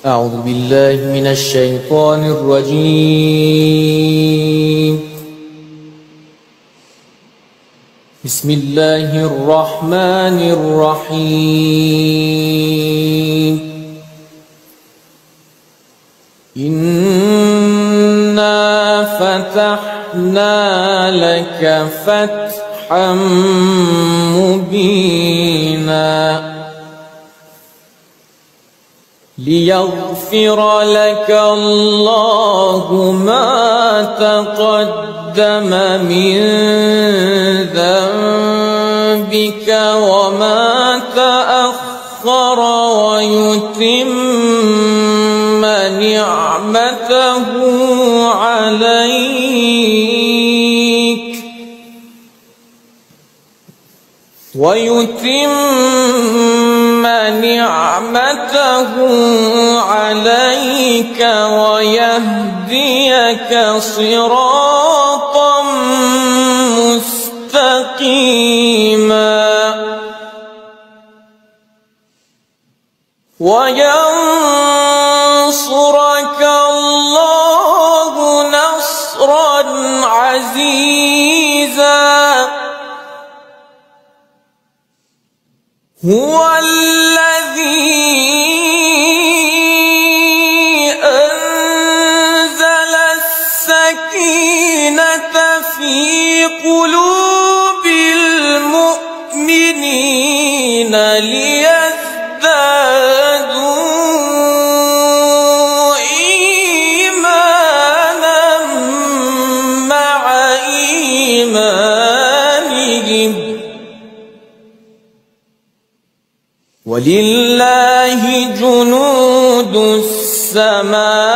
أعوذ بالله من الشيطان الرجيم. بسم الله الرحمن الرحيم. إنا فتحنا لك فتحا مبينا ليغفر لك الله ما تقدم من ذنبك وما تأخر ويتم نعمته عليك ويهديك صراطا مستقيما وينصرك الله نصرا عزيزا. هو الذي أنزل السكينة في قلوب المؤمنين ليزدادوا إيمانا مع إيمانهم ولله جنود السماوات